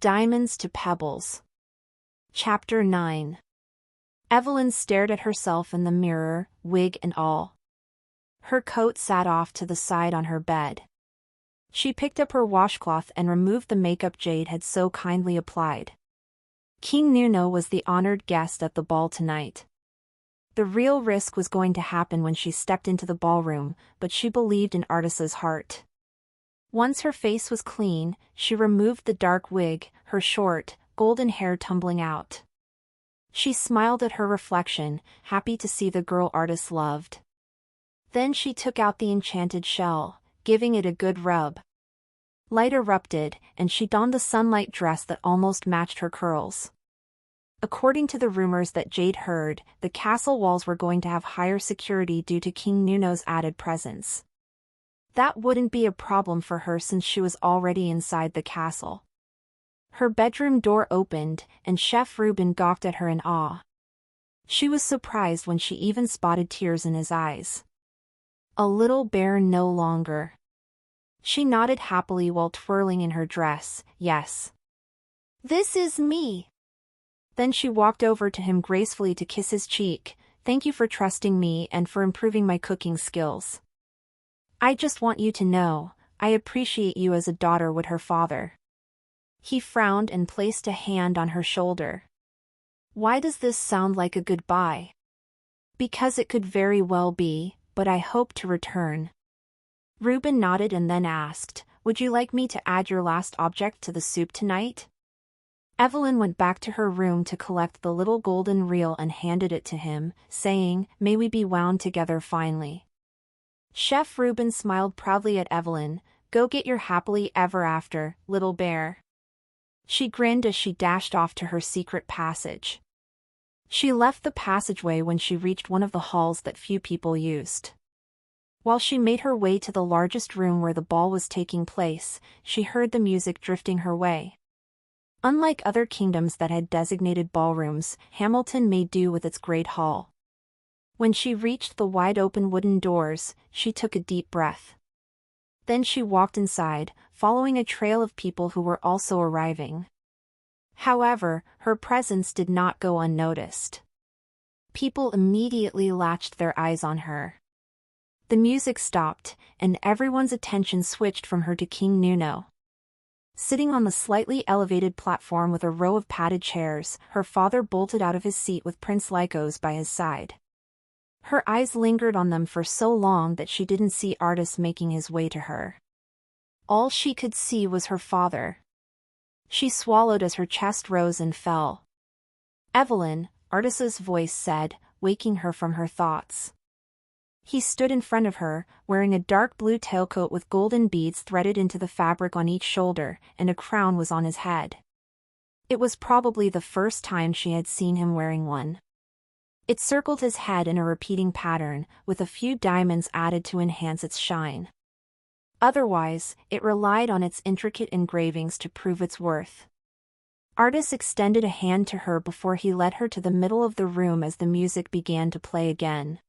diamonds to Pebbles. Chapter 9. Evelyn stared at herself in the mirror, wig and all. Her coat sat off to the side on her bed. She picked up her washcloth and removed the makeup Jade had so kindly applied. King Nuno was the honored guest at the ball tonight. The real risk was going to happen when she stepped into the ballroom, but she believed in Artis's heart. Once her face was clean, she removed the dark wig, her short, golden hair tumbling out. She smiled at her reflection, happy to see the girl Artis loved. Then she took out the enchanted shell, giving it a good rub. Light erupted, and she donned the sunlight dress that almost matched her curls. According to the rumors that Jade heard, the castle walls were going to have higher security due to King Nuno's added presence. That wouldn't be a problem for her since she was already inside the castle. Her bedroom door opened, and Chef Reuben gawked at her in awe. She was surprised when she even spotted tears in his eyes. A little bear no longer. She nodded happily while twirling in her dress. Yes. This is me. Then she walked over to him gracefully to kiss his cheek. Thank you for trusting me and for improving my cooking skills. I just want you to know, I appreciate you as a daughter would her father. He frowned and placed a hand on her shoulder. Why does this sound like a goodbye? Because it could very well be, but I hope to return. Reuben nodded and then asked, would you like me to add your last object to the soup tonight? Evelyn went back to her room to collect the little golden reel and handed it to him, saying, may we be wound together finally. Chef Reuben smiled proudly at Evelyn, go get your happily ever after, little bear. She grinned as she dashed off to her secret passage. She left the passageway when she reached one of the halls that few people used. While she made her way to the largest room where the ball was taking place, she heard the music drifting her way. Unlike other kingdoms that had designated ballrooms, Hamilton made do with its great hall. When she reached the wide-open wooden doors, she took a deep breath. Then she walked inside, following a trail of people who were also arriving. However, her presence did not go unnoticed. People immediately latched their eyes on her. The music stopped, and everyone's attention switched from her to King Nuno. Sitting on the slightly elevated platform with a row of padded chairs, her father bolted out of his seat with Prince Lycos by his side. Her eyes lingered on them for so long that she didn't see Artis making his way to her. All she could see was her father. She swallowed as her chest rose and fell. Evelyn, Artis's voice said, waking her from her thoughts. He stood in front of her, wearing a dark blue tailcoat with golden beads threaded into the fabric on each shoulder, and a crown was on his head. It was probably the first time she had seen him wearing one. It circled his head in a repeating pattern, with a few diamonds added to enhance its shine. Otherwise, it relied on its intricate engravings to prove its worth. Artis extended a hand to her before he led her to the middle of the room as the music began to play again.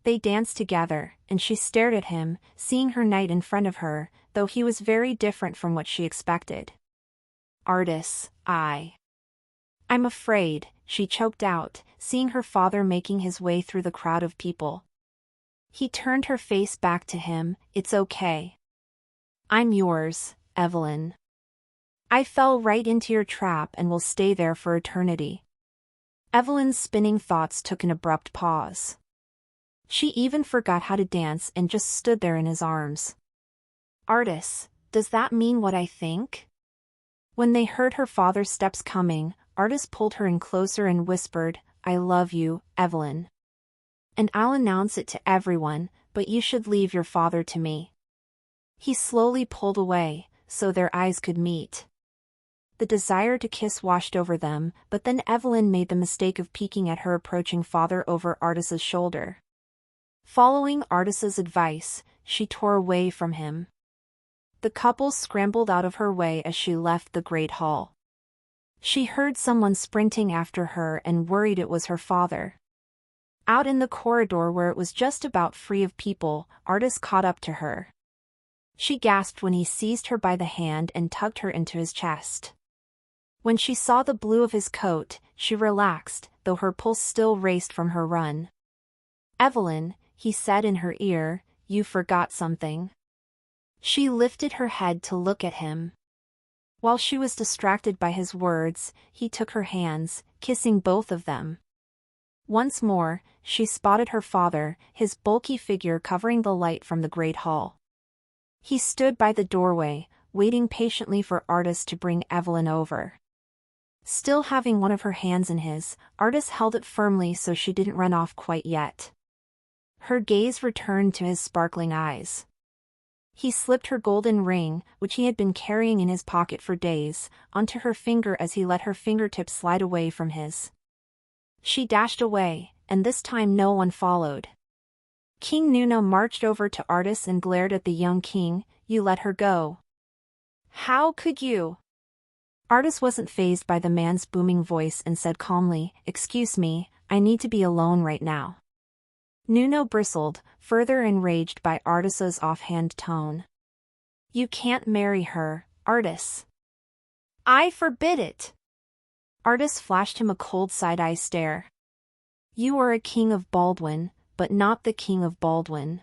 They danced together, and she stared at him, seeing her knight in front of her, though he was very different from what she expected. Artis, I'm afraid, she choked out, seeing her father making his way through the crowd of people. He turned her face back to him, it's okay. I'm yours, Evelyn. I fell right into your trap and will stay there for eternity. Evelyn's spinning thoughts took an abrupt pause. She even forgot how to dance and just stood there in his arms. Artis, does that mean what I think? When they heard her father's steps coming, Artis pulled her in closer and whispered, I love you, Evelyn. And I'll announce it to everyone, but you should leave your father to me. He slowly pulled away, so their eyes could meet. The desire to kiss washed over them, but then Evelyn made the mistake of peeking at her approaching father over Artis's shoulder. Following Artis's advice, she tore away from him. The couple scrambled out of her way as she left the great hall. She heard someone sprinting after her and worried it was her father. Out in the corridor where it was just about free of people, Artis caught up to her. She gasped when he seized her by the hand and tugged her into his chest. When she saw the blue of his coat, she relaxed, though her pulse still raced from her run. "Evelyn," he said in her ear, "you forgot something." She lifted her head to look at him. While she was distracted by his words, he took her hands, kissing both of them. Once more, she spotted her father, his bulky figure covering the light from the great hall. He stood by the doorway, waiting patiently for Artis to bring Evelyn over. Still having one of her hands in his, Artis held it firmly so she didn't run off quite yet. Her gaze returned to his sparkling eyes. He slipped her golden ring, which he had been carrying in his pocket for days, onto her finger as he let her fingertips slide away from his. She dashed away, and this time no one followed. King Nuno marched over to Artis and glared at the young king. "You let her go. How could you?" Artis wasn't fazed by the man's booming voice and said calmly, "Excuse me, I need to be alone right now." Nuno bristled, further enraged by Artis's offhand tone. "You can't marry her, Artis." "I forbid it." Artis flashed him a cold side-eye stare. "You are a king of Baldwin, but not the king of Baldwin.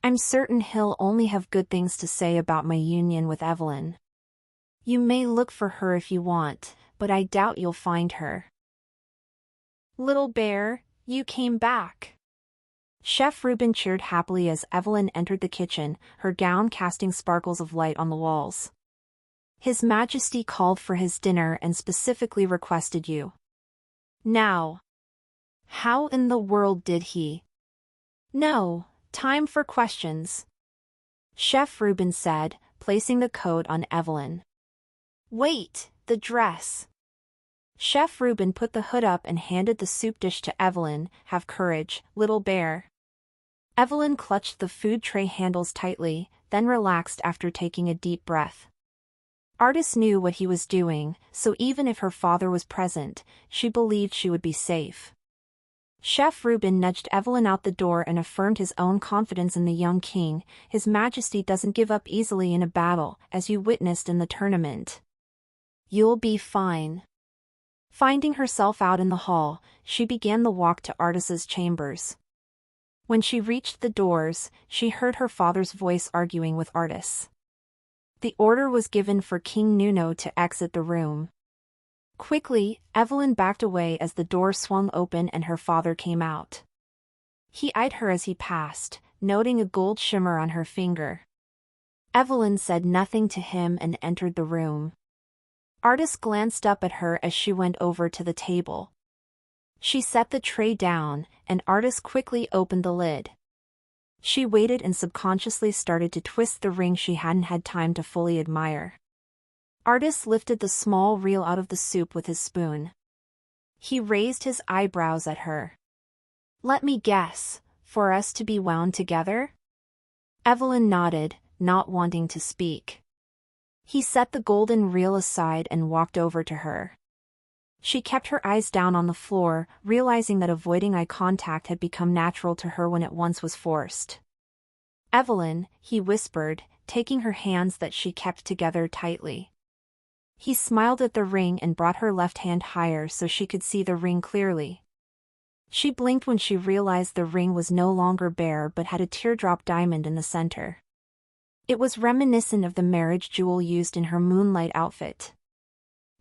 I'm certain he'll only have good things to say about my union with Evelyn. You may look for her if you want, but I doubt you'll find her." "Little bear, you came back." Chef Reuben cheered happily as Evelyn entered the kitchen, her gown casting sparkles of light on the walls. "His Majesty called for his dinner and specifically requested you." "Now, how in the world did he?" "No, time for questions," Chef Reuben said, placing the coat on Evelyn. "Wait, the dress." Chef Reuben put the hood up and handed the soup dish to Evelyn. "Have courage, little bear." Evelyn clutched the food tray handles tightly, then relaxed after taking a deep breath. Artis knew what he was doing, so even if her father was present, she believed she would be safe. Chef Reuben nudged Evelyn out the door and affirmed his own confidence in the young king. "His Majesty doesn't give up easily in a battle, as you witnessed in the tournament. You'll be fine." Finding herself out in the hall, she began the walk to Artis's chambers. When she reached the doors, she heard her father's voice arguing with Artis. The order was given for King Nuno to exit the room. Quickly, Evelyn backed away as the door swung open and her father came out. He eyed her as he passed, noting a gold shimmer on her finger. Evelyn said nothing to him and entered the room. Artis glanced up at her as she went over to the table. She set the tray down, and Artis quickly opened the lid. She waited and subconsciously started to twist the ring she hadn't had time to fully admire. Artis lifted the small reel out of the soup with his spoon. He raised his eyebrows at her. "Let me guess, for us to be wound together?" Evelyn nodded, not wanting to speak. He set the golden reel aside and walked over to her. She kept her eyes down on the floor, realizing that avoiding eye contact had become natural to her when it once was forced. "Evelyn," he whispered, taking her hands that she kept together tightly. He smiled at the ring and brought her left hand higher so she could see the ring clearly. She blinked when she realized the ring was no longer bare but had a teardrop diamond in the center. It was reminiscent of the marriage jewel used in her moonlight outfit.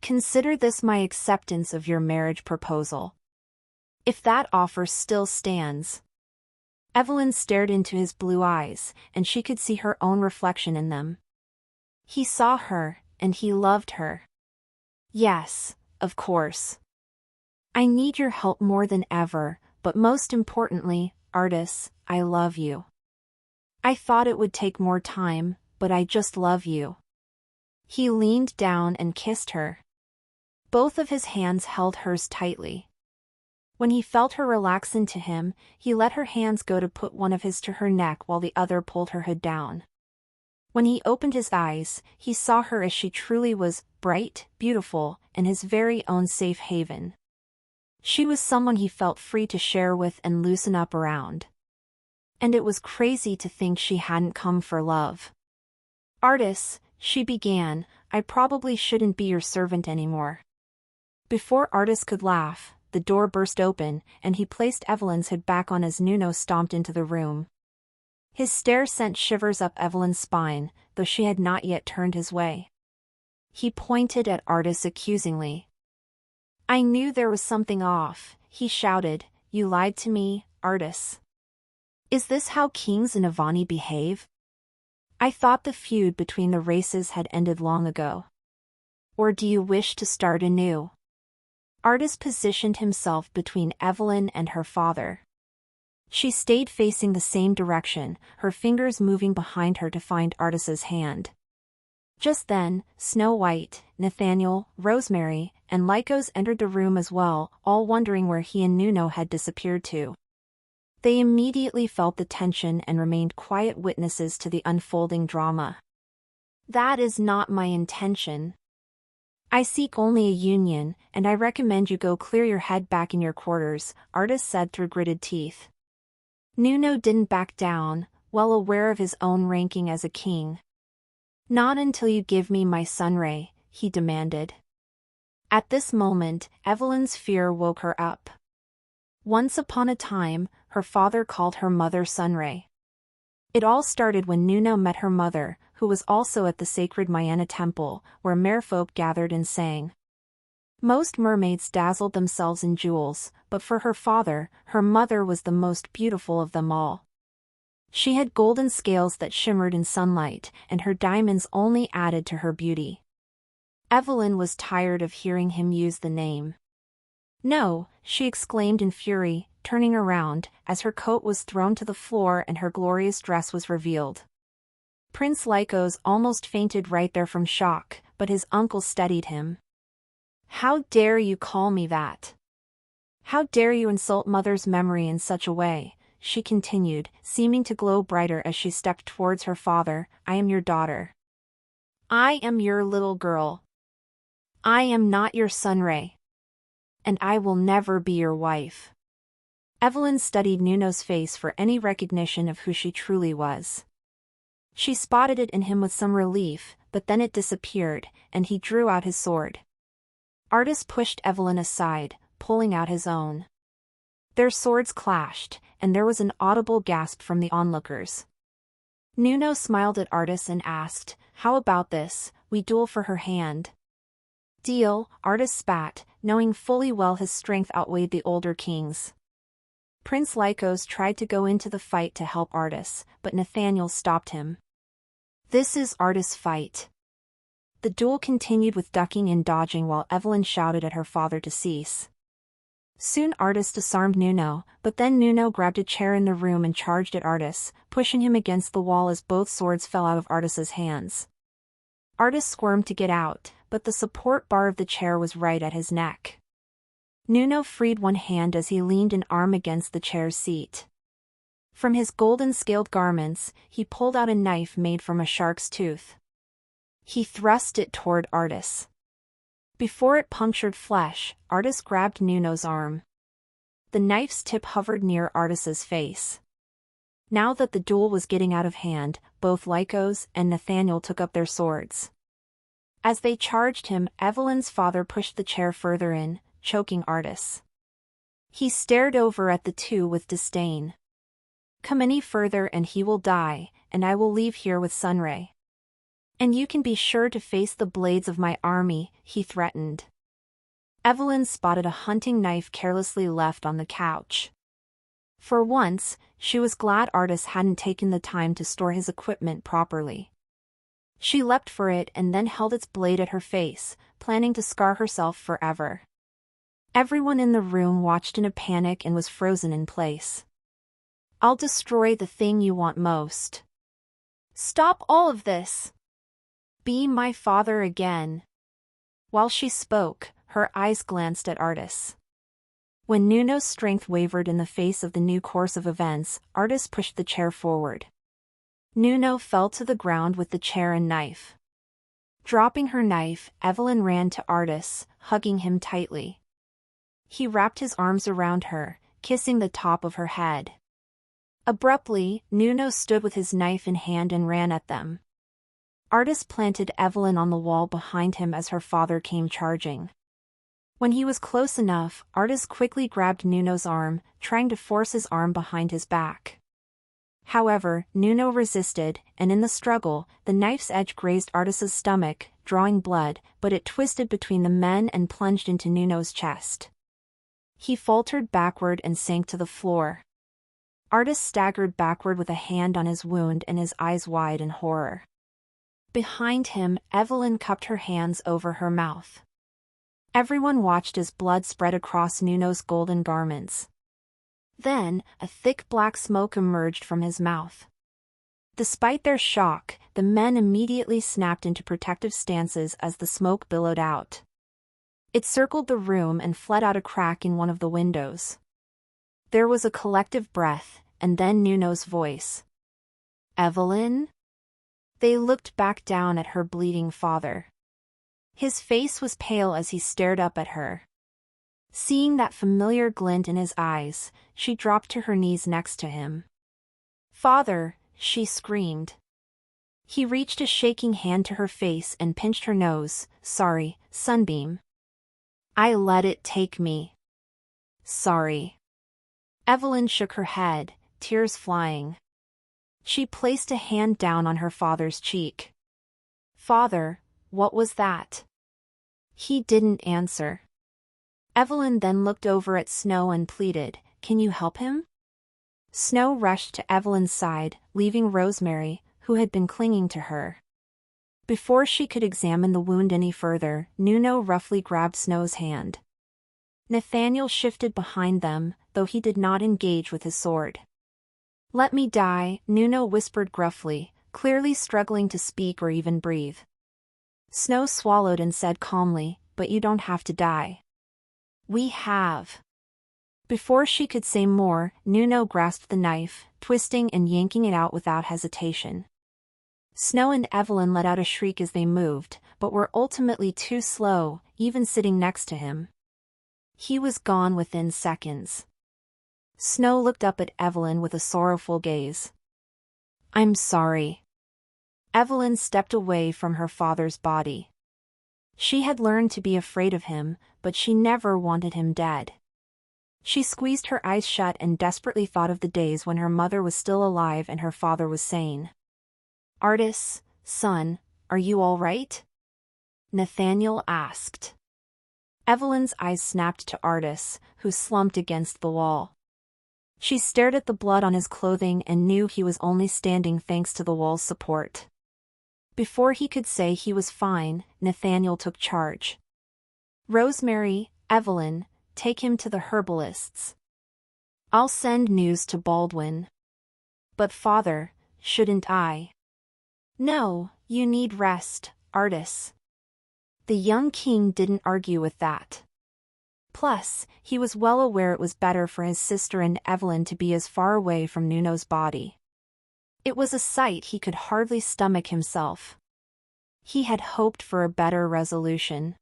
"Consider this my acceptance of your marriage proposal. If that offer still stands." Evelyn stared into his blue eyes, and she could see her own reflection in them. He saw her, and he loved her. "Yes, of course. I need your help more than ever, but most importantly, Artis, I love you. I thought it would take more time, but I just love you." He leaned down and kissed her. Both of his hands held hers tightly. When he felt her relax into him, he let her hands go to put one of his to her neck while the other pulled her hood down. When he opened his eyes, he saw her as she truly was, bright, beautiful, and his very own safe haven. She was someone he felt free to share with and loosen up around. And it was crazy to think she hadn't come for love. "Artis," she began, I probably shouldn't be your servant anymore." Before Artis could laugh, the door burst open, and he placed Evelyn's hood back on as Nuno stomped into the room. His stare sent shivers up Evelyn's spine, though she had not yet turned his way. He pointed at Artis accusingly. "I knew there was something off," he shouted. "You lied to me, Artis. Is this how kings in Avani behave? I thought the feud between the races had ended long ago. Or do you wish to start anew?" Artis positioned himself between Evelyn and her father. She stayed facing the same direction, her fingers moving behind her to find Artis's hand. Just then, Snow White, Nathaniel, Rosemary, and Lycos entered the room as well, all wondering where he and Nuno had disappeared to. They immediately felt the tension and remained quiet witnesses to the unfolding drama. "That is not my intention. I seek only a union, and I recommend you go clear your head back in your quarters," Artis said through gritted teeth. Nuno didn't back down, well aware of his own ranking as a king. "Not until you give me my sunray," he demanded. At this moment, Evelyn's fear woke her up. Once upon a time, her father called her mother Sunray. It all started when Nuno met her mother, who was also at the sacred Mayana temple, where merfolk gathered and sang. Most mermaids dazzled themselves in jewels, but for her father, her mother was the most beautiful of them all. She had golden scales that shimmered in sunlight, and her diamonds only added to her beauty. Evelyn was tired of hearing him use the name. "No," she exclaimed in fury, turning around, as her coat was thrown to the floor and her glorious dress was revealed. Prince Lycos almost fainted right there from shock, but his uncle steadied him. "How dare you call me that? How dare you insult Mother's memory in such a way?" she continued, seeming to glow brighter as she stepped towards her father. "I am your daughter. I am your little girl. I am not your sunray. And I will never be your wife." Evelyn studied Nuno's face for any recognition of who she truly was. She spotted it in him with some relief, but then it disappeared, and he drew out his sword. Artis pushed Evelyn aside, pulling out his own. Their swords clashed, and there was an audible gasp from the onlookers. Nuno smiled at Artis and asked, "How about this, we duel for her hand?" "Deal," Artis spat, knowing fully well his strength outweighed the older king's. Prince Lycos tried to go into the fight to help Artis, but Nathaniel stopped him. "This is Artis' fight." The duel continued with ducking and dodging while Evelyn shouted at her father to cease. Soon Artis disarmed Nuno, but then Nuno grabbed a chair in the room and charged at Artis, pushing him against the wall as both swords fell out of Artis's hands. Artis squirmed to get out, but the support bar of the chair was right at his neck. Nuno freed one hand as he leaned an arm against the chair's seat. From his golden scaled garments, he pulled out a knife made from a shark's tooth. He thrust it toward Artis. Before it punctured flesh, Artis grabbed Nuno's arm. The knife's tip hovered near Artis's face. Now that the duel was getting out of hand, both Lycos and Nathaniel took up their swords. As they charged him, Evelyn's father pushed the chair further in, choking Artis. He stared over at the two with disdain. "Come any further and he will die, and I will leave here with Sunray. And you can be sure to face the blades of my army," he threatened. Evelyn spotted a hunting knife carelessly left on the couch. For once, she was glad Artis hadn't taken the time to store his equipment properly. She leapt for it and then held its blade at her face, planning to scar herself forever. Everyone in the room watched in a panic and was frozen in place. "I'll destroy the thing you want most. Stop all of this. Be my father again." While she spoke, her eyes glanced at Artis. When Nuno's strength wavered in the face of the new course of events, Artis pushed the chair forward. Nuno fell to the ground with the chair and knife. Dropping her knife, Evelyn ran to Artis, hugging him tightly. He wrapped his arms around her, kissing the top of her head. Abruptly, Nuno stood with his knife in hand and ran at them. Artis planted Evelyn on the wall behind him as her father came charging. When he was close enough, Artis quickly grabbed Nuno's arm, trying to force his arm behind his back. However, Nuno resisted, and in the struggle, the knife's edge grazed Artis's stomach, drawing blood, but it twisted between the men and plunged into Nuno's chest. He faltered backward and sank to the floor. Artis staggered backward with a hand on his wound and his eyes wide in horror. Behind him, Evelyn cupped her hands over her mouth. Everyone watched as blood spread across Nuno's golden garments. Then, a thick black smoke emerged from his mouth. Despite their shock, the men immediately snapped into protective stances as the smoke billowed out. It circled the room and fled out a crack in one of the windows. There was a collective breath, and then Nuno's voice. "Evelyn?" They looked back down at her bleeding father. His face was pale as he stared up at her. Seeing that familiar glint in his eyes, she dropped to her knees next to him. "Father," she screamed. He reached a shaking hand to her face and pinched her nose. "Sorry, Sunbeam. I let it take me. Sorry." Evelyn shook her head, tears flying. She placed a hand down on her father's cheek. "Father, what was that?" He didn't answer. Evelyn then looked over at Snow and pleaded, "Can you help him?" Snow rushed to Evelyn's side, leaving Rosemary, who had been clinging to her. Before she could examine the wound any further, Nuno roughly grabbed Snow's hand. Nathaniel shifted behind them, though he did not engage with his sword. "Let me die," Nuno whispered gruffly, clearly struggling to speak or even breathe. Snow swallowed and said calmly, "But you don't have to die. We have." Before she could say more, Nuno grasped the knife, twisting and yanking it out without hesitation. Snow and Evelyn let out a shriek as they moved, but were ultimately too slow, even sitting next to him. He was gone within seconds. Snow looked up at Evelyn with a sorrowful gaze. "I'm sorry." Evelyn stepped away from her father's body. She had learned to be afraid of him, but she never wanted him dead. She squeezed her eyes shut and desperately thought of the days when her mother was still alive and her father was sane. "Artis, son, are you all right?" Nathaniel asked. Evelyn's eyes snapped to Artis, who slumped against the wall. She stared at the blood on his clothing and knew he was only standing thanks to the wall's support. Before he could say he was fine, Nathaniel took charge. "Rosemary, Evelyn, take him to the herbalist's. I'll send news to Baldwin." "But father, shouldn't I?" "No, you need rest, Artis." The young king didn't argue with that. Plus, he was well aware it was better for his sister and Evelyn to be as far away from Nuno's body. It was a sight he could hardly stomach himself. He had hoped for a better resolution.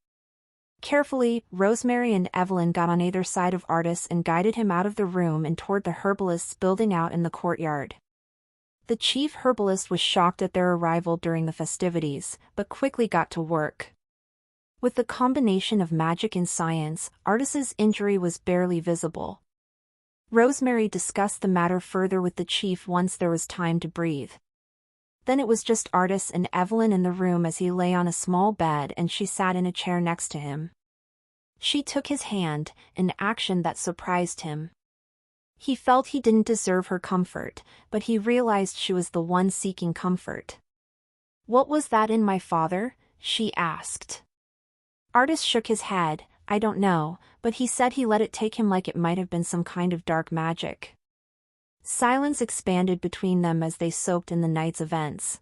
Carefully, Rosemary and Evelyn got on either side of Artis and guided him out of the room and toward the herbalist's building out in the courtyard. The chief herbalist was shocked at their arrival during the festivities, but quickly got to work. With the combination of magic and science, Artis's injury was barely visible. Rosemary discussed the matter further with the chief once there was time to breathe. Then it was just Artis and Evelyn in the room as he lay on a small bed and she sat in a chair next to him. She took his hand, an action that surprised him. He felt he didn't deserve her comfort, but he realized she was the one seeking comfort. "What was that in my father?" she asked. Artis shook his head. "I don't know, but he said he let it take him like it might have been some kind of dark magic." Silence expanded between them as they soaked in the night's events.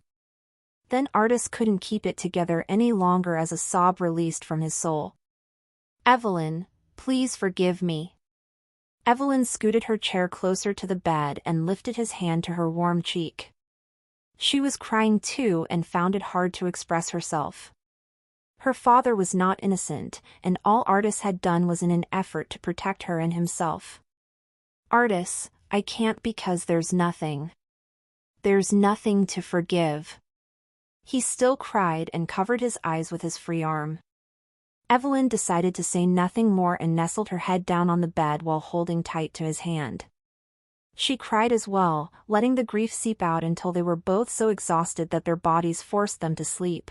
Then Artis couldn't keep it together any longer as a sob released from his soul. "Evelyn, please forgive me." Evelyn scooted her chair closer to the bed and lifted his hand to her warm cheek. She was crying too and found it hard to express herself. Her father was not innocent, and all Artis had done was in an effort to protect her and himself. "Artis, I can't because there's nothing. There's nothing to forgive." He still cried and covered his eyes with his free arm. Evelyn decided to say nothing more and nestled her head down on the bed while holding tight to his hand. She cried as well, letting the grief seep out until they were both so exhausted that their bodies forced them to sleep.